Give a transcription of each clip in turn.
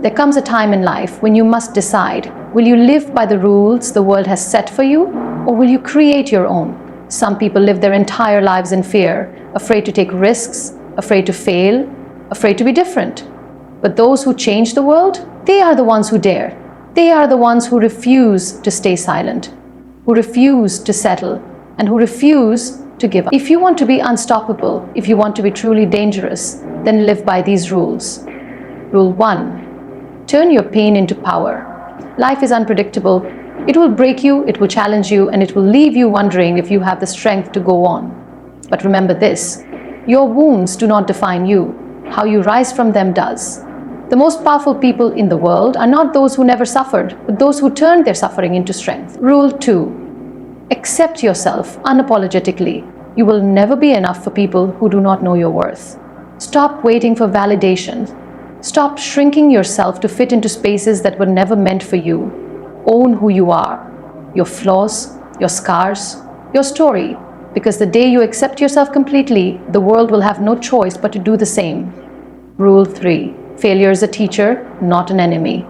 There comes a time in life when you must decide, will you live by the rules the world has set for you, or will you create your own? Some people live their entire lives in fear, afraid to take risks, afraid to fail, afraid to be different. But those who change the world, they are the ones who dare. They are the ones who refuse to stay silent, who refuse to settle, and who refuse to give up. If you want to be unstoppable, if you want to be truly dangerous, then live by these rules. Rule 1. Turn your pain into power. Life is unpredictable. It will break you, it will challenge you, and it will leave you wondering if you have the strength to go on. But remember this, your wounds do not define you. How you rise from them does. The most powerful people in the world are not those who never suffered, but those who turned their suffering into strength. Rule 2. Accept yourself unapologetically. You will never be enough for people who do not know your worth. Stop waiting for validation. Stop shrinking yourself to fit into spaces that were never meant for you. Own who you are, your flaws, your scars, your story. Because the day you accept yourself completely, the world will have no choice but to do the same. Rule 3. Failure is a teacher, not an enemy.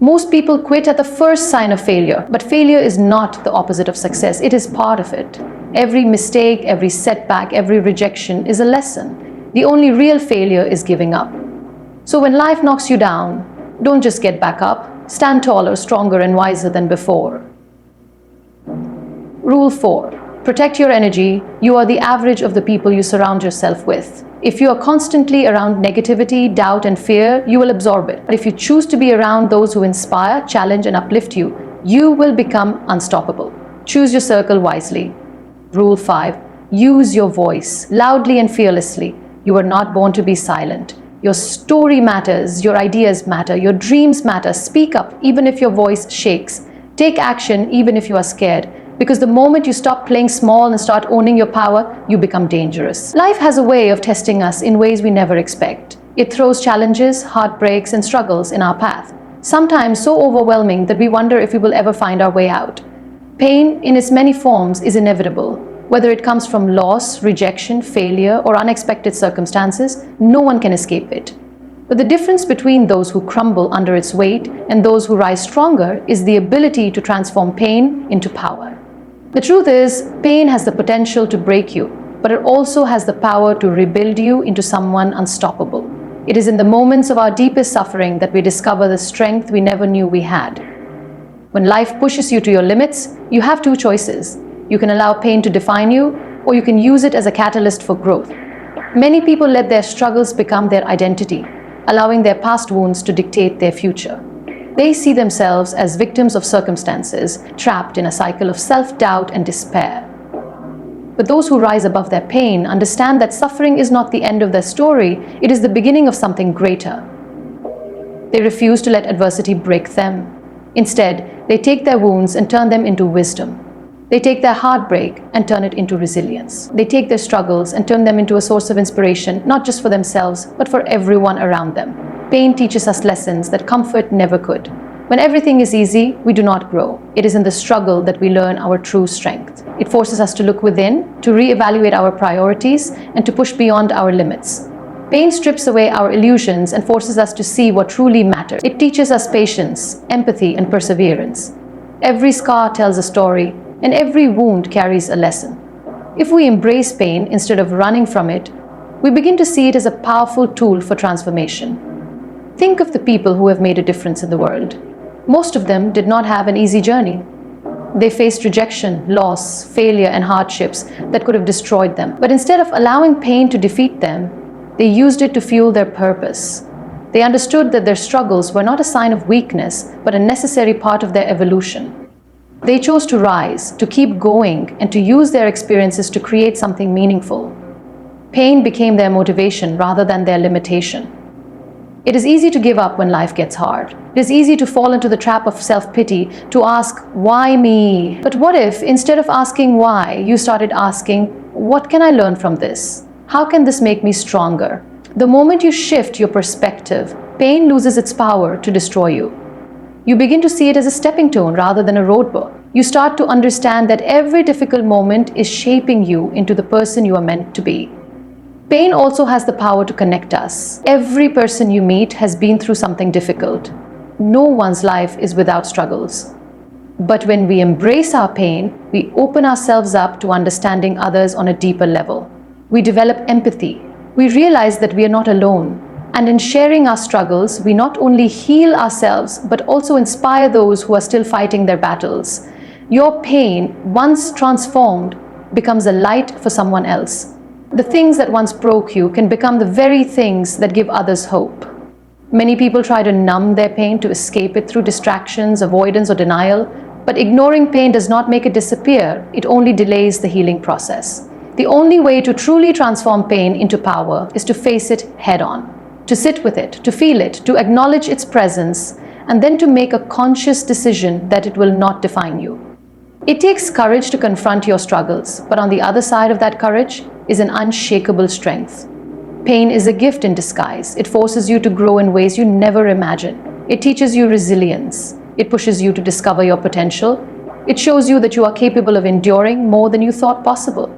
Most people quit at the first sign of failure, but failure is not the opposite of success. It is part of it. Every mistake, every setback, every rejection is a lesson. The only real failure is giving up. So when life knocks you down, don't just get back up. Stand taller, stronger, and wiser than before. Rule 4. Protect your energy. You are the average of the people you surround yourself with. If you are constantly around negativity, doubt, and fear, you will absorb it. But if you choose to be around those who inspire, challenge, and uplift you, you will become unstoppable. Choose your circle wisely. Rule 5. Use your voice loudly and fearlessly. You are not born to be silent. Your story matters, your ideas matter, your dreams matter. Speak up even if your voice shakes. Take action even if you are scared. Because the moment you stop playing small and start owning your power, you become dangerous. Life has a way of testing us in ways we never expect. It throws challenges, heartbreaks, and struggles in our path, sometimes so overwhelming that we wonder if we will ever find our way out. Pain, in its many forms, is inevitable. Whether it comes from loss, rejection, failure, or unexpected circumstances, no one can escape it. But the difference between those who crumble under its weight and those who rise stronger is the ability to transform pain into power. The truth is, pain has the potential to break you, but it also has the power to rebuild you into someone unstoppable. It is in the moments of our deepest suffering that we discover the strength we never knew we had. When life pushes you to your limits, you have two choices. You can allow pain to define you, or you can use it as a catalyst for growth. Many people let their struggles become their identity, allowing their past wounds to dictate their future. They see themselves as victims of circumstances, trapped in a cycle of self-doubt and despair. But those who rise above their pain understand that suffering is not the end of their story, it is the beginning of something greater. They refuse to let adversity break them. Instead, they take their wounds and turn them into wisdom. They take their heartbreak and turn it into resilience. They take their struggles and turn them into a source of inspiration, not just for themselves, but for everyone around them. Pain teaches us lessons that comfort never could. When everything is easy, we do not grow. It is in the struggle that we learn our true strength. It forces us to look within, to reevaluate our priorities, and to push beyond our limits. Pain strips away our illusions and forces us to see what truly matters. It teaches us patience, empathy, and perseverance. Every scar tells a story, and every wound carries a lesson. If we embrace pain instead of running from it, we begin to see it as a powerful tool for transformation. Think of the people who have made a difference in the world. Most of them did not have an easy journey. They faced rejection, loss, failure, and hardships that could have destroyed them. But instead of allowing pain to defeat them, they used it to fuel their purpose. They understood that their struggles were not a sign of weakness, but a necessary part of their evolution. They chose to rise, to keep going, and to use their experiences to create something meaningful. Pain became their motivation rather than their limitation. It is easy to give up when life gets hard. It is easy to fall into the trap of self-pity, to ask, why me? But what if, instead of asking why, you started asking, what can I learn from this? How can this make me stronger? The moment you shift your perspective, pain loses its power to destroy you. You begin to see it as a stepping stone rather than a roadblock. You start to understand that every difficult moment is shaping you into the person you are meant to be. Pain also has the power to connect us. Every person you meet has been through something difficult. No one's life is without struggles. But when we embrace our pain, we open ourselves up to understanding others on a deeper level. We develop empathy. We realize that we are not alone. And in sharing our struggles, we not only heal ourselves, but also inspire those who are still fighting their battles. Your pain, once transformed, becomes a light for someone else. The things that once broke you can become the very things that give others hope. Many people try to numb their pain to escape it through distractions, avoidance, or denial, but ignoring pain does not make it disappear, it only delays the healing process. The only way to truly transform pain into power is to face it head on, to sit with it, to feel it, to acknowledge its presence, and then to make a conscious decision that it will not define you. It takes courage to confront your struggles, but on the other side of that courage is an unshakable strength. Pain is a gift in disguise. It forces you to grow in ways you never imagined. It teaches you resilience. It pushes you to discover your potential. It shows you that you are capable of enduring more than you thought possible.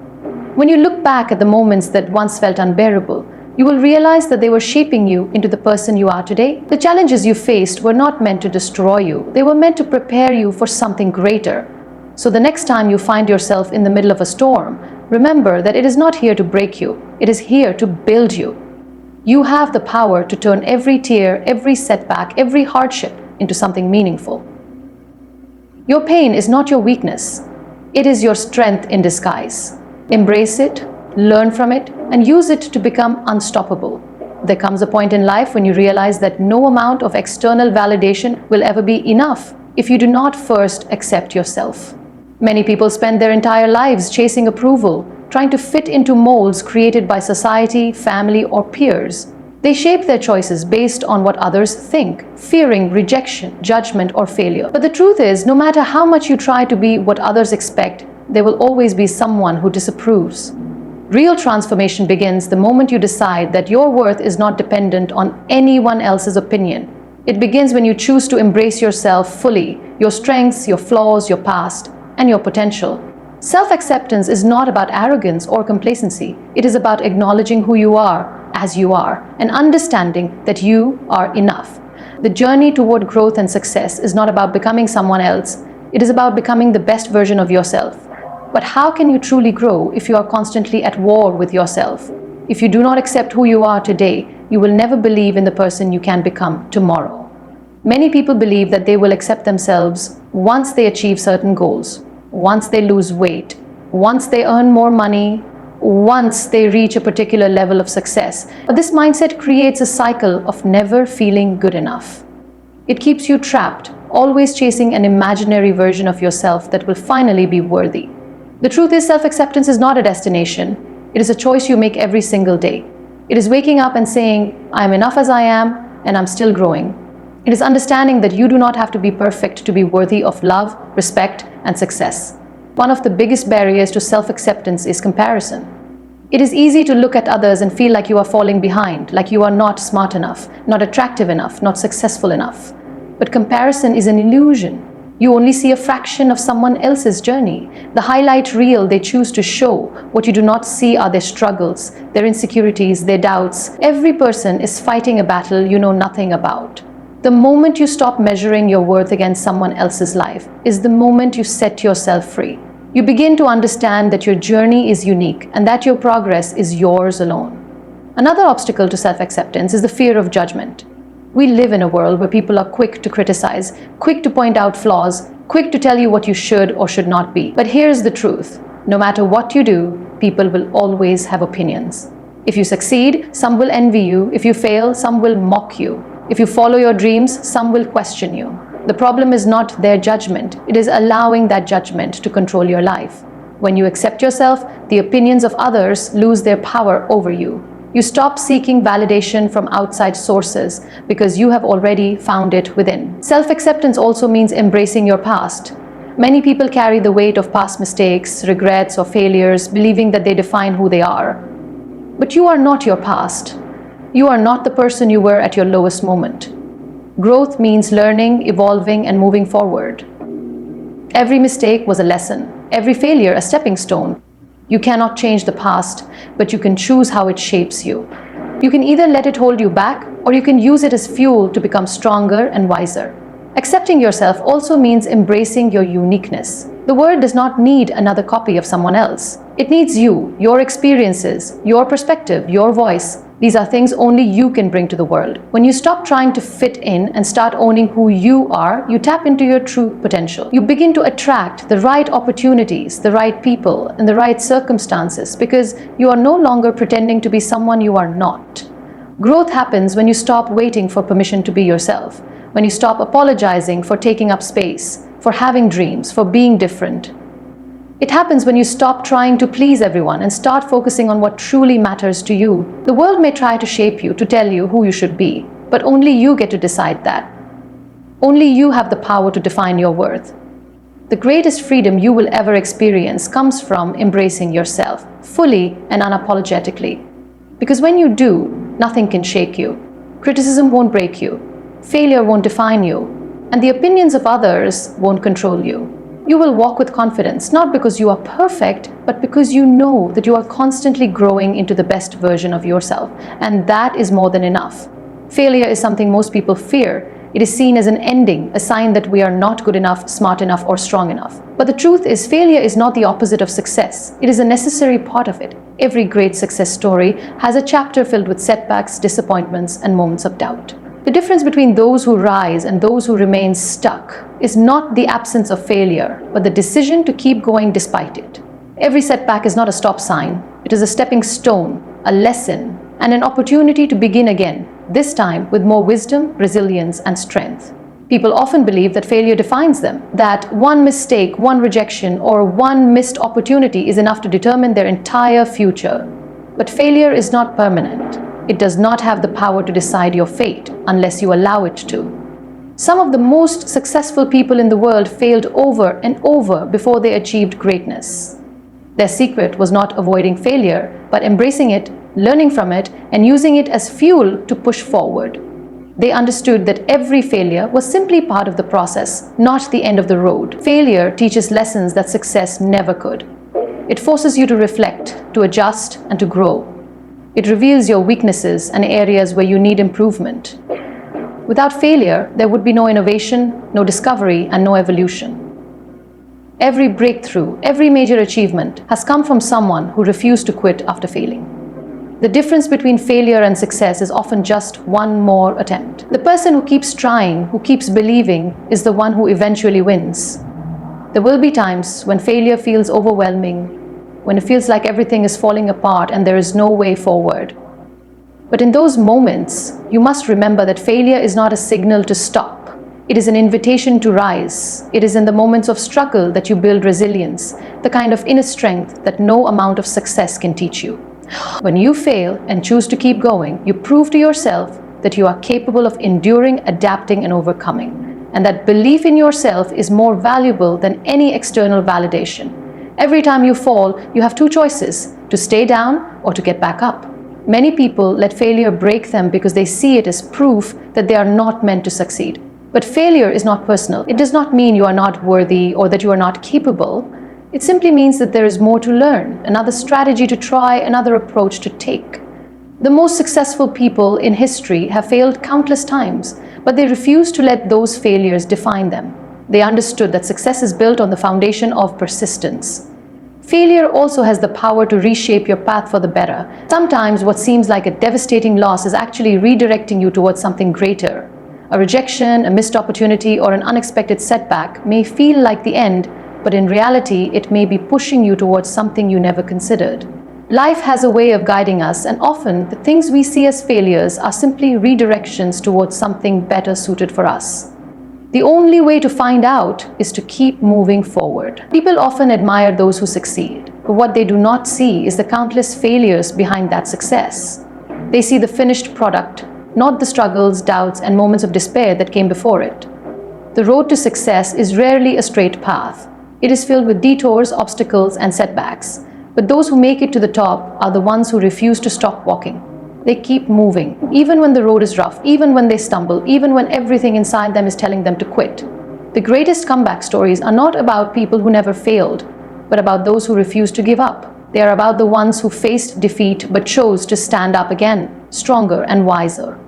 When you look back at the moments that once felt unbearable, you will realize that they were shaping you into the person you are today. The challenges you faced were not meant to destroy you. They were meant to prepare you for something greater. So the next time you find yourself in the middle of a storm, remember that it is not here to break you. It is here to build you. You have the power to turn every tear, every setback, every hardship into something meaningful. Your pain is not your weakness. It is your strength in disguise. Embrace it, learn from it, and use it to become unstoppable. There comes a point in life when you realize that no amount of external validation will ever be enough if you do not first accept yourself. Many people spend their entire lives chasing approval, trying to fit into molds created by society, family, or peers. They shape their choices based on what others think, fearing rejection, judgment, or failure. But the truth is, no matter how much you try to be what others expect, there will always be someone who disapproves. Real transformation begins the moment you decide that your worth is not dependent on anyone else's opinion. It begins when you choose to embrace yourself fully, your strengths, your flaws, your past, and your potential. Self-acceptance is not about arrogance or complacency. It is about acknowledging who you are as you are and understanding that you are enough. The journey toward growth and success is not about becoming someone else. It is about becoming the best version of yourself. But how can you truly grow if you are constantly at war with yourself? If you do not accept who you are today, you will never believe in the person you can become tomorrow. Many people believe that they will accept themselves once they achieve certain goals, once they lose weight, once they earn more money, once they reach a particular level of success. But this mindset creates a cycle of never feeling good enough. It keeps you trapped, always chasing an imaginary version of yourself that will finally be worthy. The truth is, self-acceptance is not a destination. It is a choice you make every single day. It is waking up and saying, I am enough as I am, and I'm still growing. It is understanding that you do not have to be perfect to be worthy of love, respect, and success. One of the biggest barriers to self-acceptance is comparison. It is easy to look at others and feel like you are falling behind, like you are not smart enough, not attractive enough, not successful enough. But comparison is an illusion. You only see a fraction of someone else's journey, the highlight reel they choose to show. What you do not see are their struggles, their insecurities, their doubts. Every person is fighting a battle you know nothing about. The moment you stop measuring your worth against someone else's life is the moment you set yourself free. You begin to understand that your journey is unique and that your progress is yours alone. Another obstacle to self-acceptance is the fear of judgment. We live in a world where people are quick to criticize, quick to point out flaws, quick to tell you what you should or should not be. But here's the truth. No matter what you do, people will always have opinions. If you succeed, some will envy you. If you fail, some will mock you. If you follow your dreams, some will question you. The problem is not their judgment. It is allowing that judgment to control your life. When you accept yourself, the opinions of others lose their power over you. You stop seeking validation from outside sources because you have already found it within. Self-acceptance also means embracing your past. Many people carry the weight of past mistakes, regrets, or failures, believing that they define who they are. But you are not your past. You are not the person you were at your lowest moment. Growth means learning, evolving, and moving forward. Every mistake was a lesson, every failure a stepping stone. You cannot change the past, but you can choose how it shapes you. You can either let it hold you back, or you can use it as fuel to become stronger and wiser. Accepting yourself also means embracing your uniqueness. The world does not need another copy of someone else. It needs you, your experiences, your perspective, your voice. These are things only you can bring to the world. When you stop trying to fit in and start owning who you are, you tap into your true potential. You begin to attract the right opportunities, the right people, and the right circumstances because you are no longer pretending to be someone you are not. Growth happens when you stop waiting for permission to be yourself, when you stop apologizing for taking up space, for having dreams, for being different. It happens when you stop trying to please everyone and start focusing on what truly matters to you. The world may try to shape you, to tell you who you should be, but only you get to decide that. Only you have the power to define your worth. The greatest freedom you will ever experience comes from embracing yourself, fully and unapologetically. Because when you do, nothing can shake you. Criticism won't break you. Failure won't define you. And the opinions of others won't control you. You will walk with confidence, not because you are perfect, but because you know that you are constantly growing into the best version of yourself. And that is more than enough. Failure is something most people fear. It is seen as an ending, a sign that we are not good enough, smart enough, or strong enough. But the truth is, failure is not the opposite of success. It is a necessary part of it. Every great success story has a chapter filled with setbacks, disappointments, and moments of doubt. The difference between those who rise and those who remain stuck is not the absence of failure, but the decision to keep going despite it. Every setback is not a stop sign. It is a stepping stone, a lesson, and an opportunity to begin again, this time with more wisdom, resilience, and strength. People often believe that failure defines them, that one mistake, one rejection, or one missed opportunity is enough to determine their entire future. But failure is not permanent. It does not have the power to decide your fate unless you allow it to. Some of the most successful people in the world failed over and over before they achieved greatness. Their secret was not avoiding failure, but embracing it, learning from it, and using it as fuel to push forward. They understood that every failure was simply part of the process, not the end of the road. Failure teaches lessons that success never could. It forces you to reflect, to adjust, and to grow. It reveals your weaknesses and areas where you need improvement. Without failure, there would be no innovation, no discovery, and no evolution. Every breakthrough, every major achievement has come from someone who refused to quit after failing. The difference between failure and success is often just one more attempt. The person who keeps trying, who keeps believing, is the one who eventually wins. There will be times when failure feels overwhelming, when it feels like everything is falling apart and there is no way forward. But in those moments, you must remember that failure is not a signal to stop. It is an invitation to rise. It is in the moments of struggle that you build resilience, the kind of inner strength that no amount of success can teach you. When you fail and choose to keep going, you prove to yourself that you are capable of enduring, adapting, and overcoming. And that belief in yourself is more valuable than any external validation. Every time you fall, you have two choices: to stay down or to get back up. Many people let failure break them because they see it as proof that they are not meant to succeed. But failure is not personal. It does not mean you are not worthy or that you are not capable. It simply means that there is more to learn, another strategy to try, another approach to take. The most successful people in history have failed countless times, but they refused to let those failures define them. They understood that success is built on the foundation of persistence. Failure also has the power to reshape your path for the better. Sometimes what seems like a devastating loss is actually redirecting you towards something greater. A rejection, a missed opportunity, or an unexpected setback may feel like the end, but in reality, it may be pushing you towards something you never considered. Life has a way of guiding us, and often the things we see as failures are simply redirections towards something better suited for us. The only way to find out is to keep moving forward. People often admire those who succeed, but what they do not see is the countless failures behind that success. They see the finished product, not the struggles, doubts, and moments of despair that came before it. The road to success is rarely a straight path. It is filled with detours, obstacles, and setbacks. But those who make it to the top are the ones who refuse to stop walking. They keep moving, even when the road is rough, even when they stumble, even when everything inside them is telling them to quit. The greatest comeback stories are not about people who never failed, but about those who refused to give up. They are about the ones who faced defeat but chose to stand up again, stronger and wiser.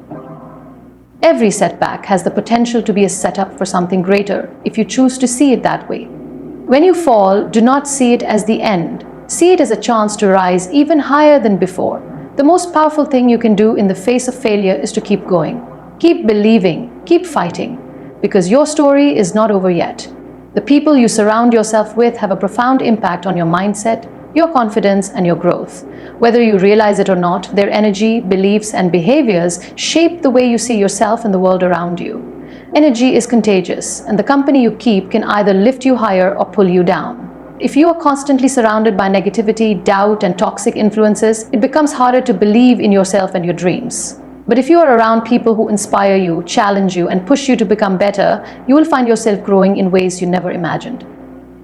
Every setback has the potential to be a setup for something greater if you choose to see it that way. When you fall, do not see it as the end. See it as a chance to rise even higher than before. The most powerful thing you can do in the face of failure is to keep going. Keep believing, keep fighting, because your story is not over yet. The people you surround yourself with have a profound impact on your mindset, your confidence, and your growth. Whether you realize it or not, their energy, beliefs, and behaviors shape the way you see yourself and the world around you. Energy is contagious, and the company you keep can either lift you higher or pull you down. If you are constantly surrounded by negativity, doubt, and toxic influences, it becomes harder to believe in yourself and your dreams. But if you are around people who inspire you, challenge you, and push you to become better, you will find yourself growing in ways you never imagined.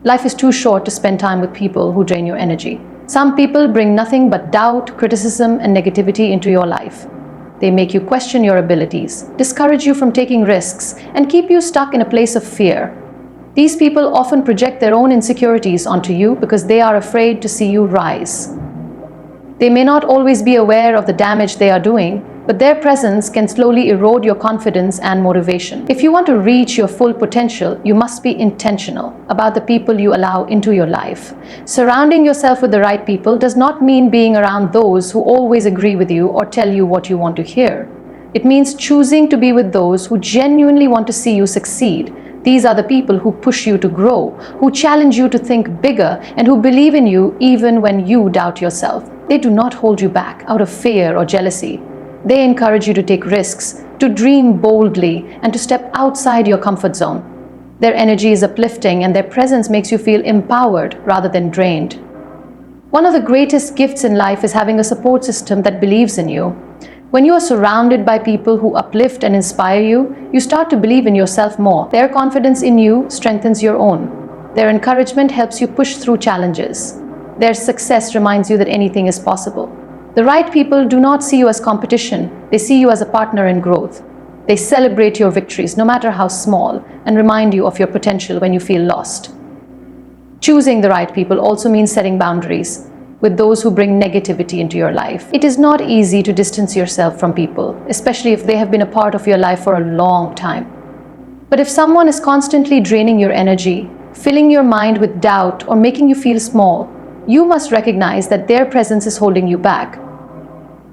Life is too short to spend time with people who drain your energy. Some people bring nothing but doubt, criticism, and negativity into your life. They make you question your abilities, discourage you from taking risks, and keep you stuck in a place of fear. These people often project their own insecurities onto you because they are afraid to see you rise. They may not always be aware of the damage they are doing, but their presence can slowly erode your confidence and motivation. If you want to reach your full potential, you must be intentional about the people you allow into your life. Surrounding yourself with the right people does not mean being around those who always agree with you or tell you what you want to hear. It means choosing to be with those who genuinely want to see you succeed. These are the people who push you to grow, who challenge you to think bigger, and who believe in you even when you doubt yourself. They do not hold you back out of fear or jealousy. They encourage you to take risks, to dream boldly, and to step outside your comfort zone. Their energy is uplifting, and their presence makes you feel empowered rather than drained. One of the greatest gifts in life is having a support system that believes in you. When you are surrounded by people who uplift and inspire you, you start to believe in yourself more. Their confidence in you strengthens your own. Their encouragement helps you push through challenges. Their success reminds you that anything is possible. The right people do not see you as competition. They see you as a partner in growth. They celebrate your victories, no matter how small, and remind you of your potential when you feel lost. Choosing the right people also means setting boundaries with those who bring negativity into your life. It is not easy to distance yourself from people, especially if they have been a part of your life for a long time. But if someone is constantly draining your energy, filling your mind with doubt, or making you feel small, you must recognize that their presence is holding you back.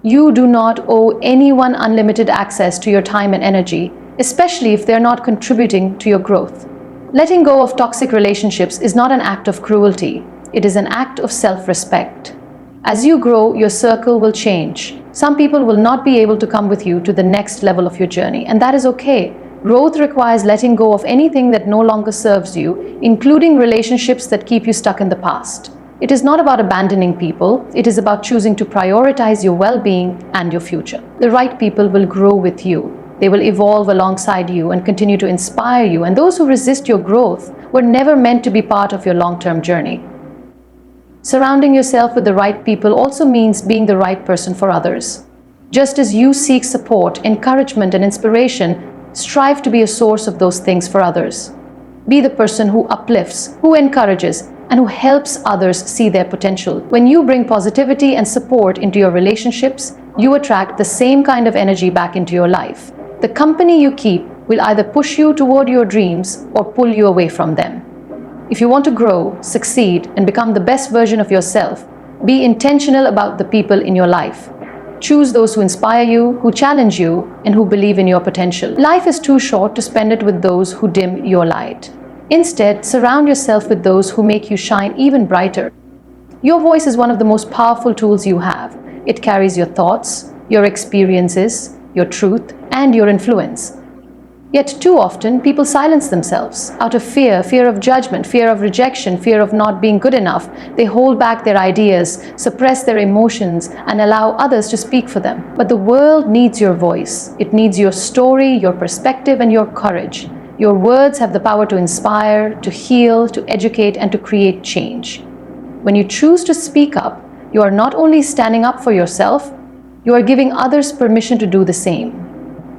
You do not owe anyone unlimited access to your time and energy, especially if they're not contributing to your growth. Letting go of toxic relationships is not an act of cruelty. It is an act of self-respect. As you grow, your circle will change. Some people will not be able to come with you to the next level of your journey, and that is okay. Growth requires letting go of anything that no longer serves you, including relationships that keep you stuck in the past. It is not about abandoning people. It is about choosing to prioritize your well-being and your future. The right people will grow with you. They will evolve alongside you and continue to inspire you, and those who resist your growth were never meant to be part of your long-term journey. Surrounding yourself with the right people also means being the right person for others. Just as you seek support, encouragement, and inspiration, strive to be a source of those things for others. Be the person who uplifts, who encourages, and who helps others see their potential. When you bring positivity and support into your relationships, you attract the same kind of energy back into your life. The company you keep will either push you toward your dreams or pull you away from them. If you want to grow, succeed, and become the best version of yourself, be intentional about the people in your life. Choose those who inspire you, who challenge you, and who believe in your potential. Life is too short to spend it with those who dim your light. Instead, surround yourself with those who make you shine even brighter. Your voice is one of the most powerful tools you have. It carries your thoughts, your experiences, your truth, and your influence. Yet too often, people silence themselves. Out of fear of judgment, fear of rejection, fear of not being good enough, they hold back their ideas, suppress their emotions, and allow others to speak for them. But the world needs your voice. It needs your story, your perspective, and your courage. Your words have the power to inspire, to heal, to educate, and to create change. When you choose to speak up, you are not only standing up for yourself, you are giving others permission to do the same.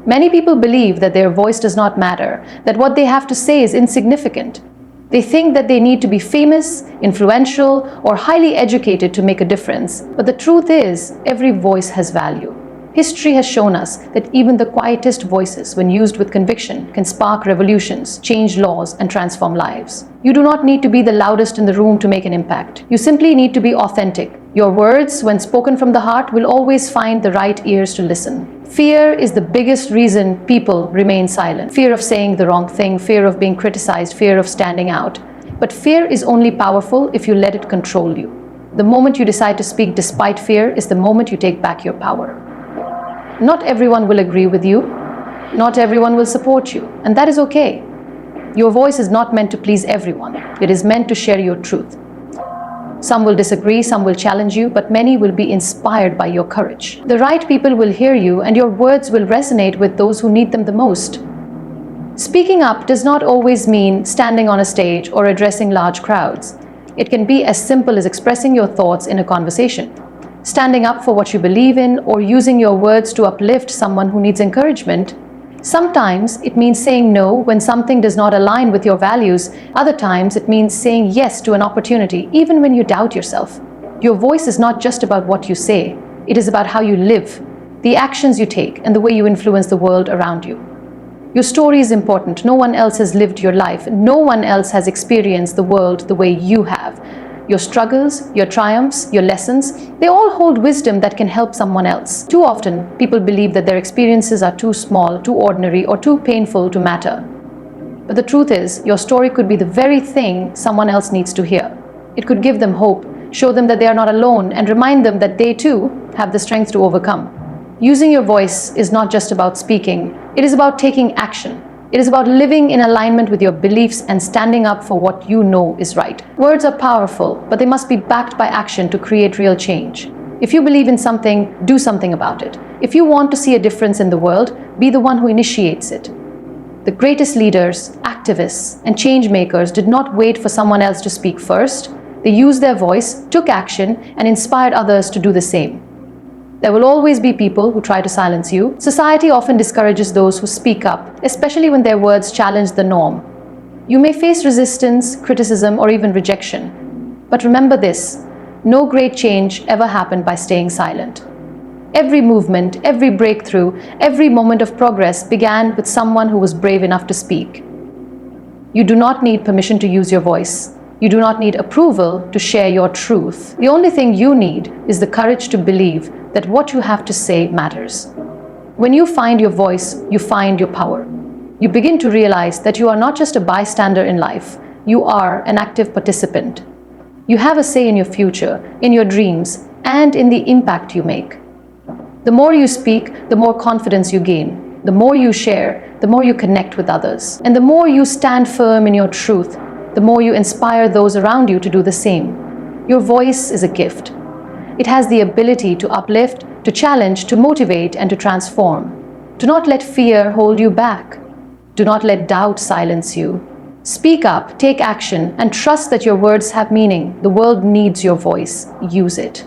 Many people believe that their voice does not matter, that what they have to say is insignificant. They think that they need to be famous, influential, or highly educated to make a difference. But the truth is, every voice has value. History has shown us that even the quietest voices, when used with conviction, can spark revolutions, change laws, and transform lives. You do not need to be the loudest in the room to make an impact. You simply need to be authentic. Your words, when spoken from the heart, will always find the right ears to listen. Fear is the biggest reason people remain silent. Fear of saying the wrong thing, fear of being criticized, fear of standing out. But fear is only powerful if you let it control you. The moment you decide to speak despite fear is the moment you take back your power. Not everyone will agree with you. Not everyone will support you, and that is okay. Your voice is not meant to please everyone. It is meant to share your truth. Some will disagree, some will challenge you, but many will be inspired by your courage. The right people will hear you, and your words will resonate with those who need them the most. Speaking up does not always mean standing on a stage or addressing large crowds. It can be as simple as expressing your thoughts in a conversation, standing up for what you believe in, or using your words to uplift someone who needs encouragement. Sometimes it means saying no when something does not align with your values. Other times it means saying yes to an opportunity, even when you doubt yourself. Your voice is not just about what you say. It is about how you live, the actions you take, and the way you influence the world around you. Your story is important. No one else has lived your life. No one else has experienced the world the way you have. Your struggles, your triumphs, your lessons, they all hold wisdom that can help someone else. Too often, people believe that their experiences are too small, too ordinary, or too painful to matter. But the truth is, your story could be the very thing someone else needs to hear. It could give them hope, show them that they are not alone, and remind them that they too have the strength to overcome. Using your voice is not just about speaking, it is about taking action. It is about living in alignment with your beliefs and standing up for what you know is right. Words are powerful, but they must be backed by action to create real change. If you believe in something, do something about it. If you want to see a difference in the world, be the one who initiates it. The greatest leaders, activists, and change makers did not wait for someone else to speak first. They used their voice, took action, and inspired others to do the same. There will always be people who try to silence you. Society often discourages those who speak up, especially when their words challenge the norm. You may face resistance, criticism, or even rejection. But remember this, no great change ever happened by staying silent. Every movement, every breakthrough, every moment of progress began with someone who was brave enough to speak. You do not need permission to use your voice. You do not need approval to share your truth. The only thing you need is the courage to believe that what you have to say matters. When you find your voice, you find your power. You begin to realize that you are not just a bystander in life, you are an active participant. You have a say in your future, in your dreams, and in the impact you make. The more you speak, the more confidence you gain. The more you share, the more you connect with others. And the more you stand firm in your truth, the more you inspire those around you to do the same. Your voice is a gift. It has the ability to uplift, to challenge, to motivate, and to transform. Do not let fear hold you back. Do not let doubt silence you. Speak up, take action, and trust that your words have meaning. The world needs your voice. Use it.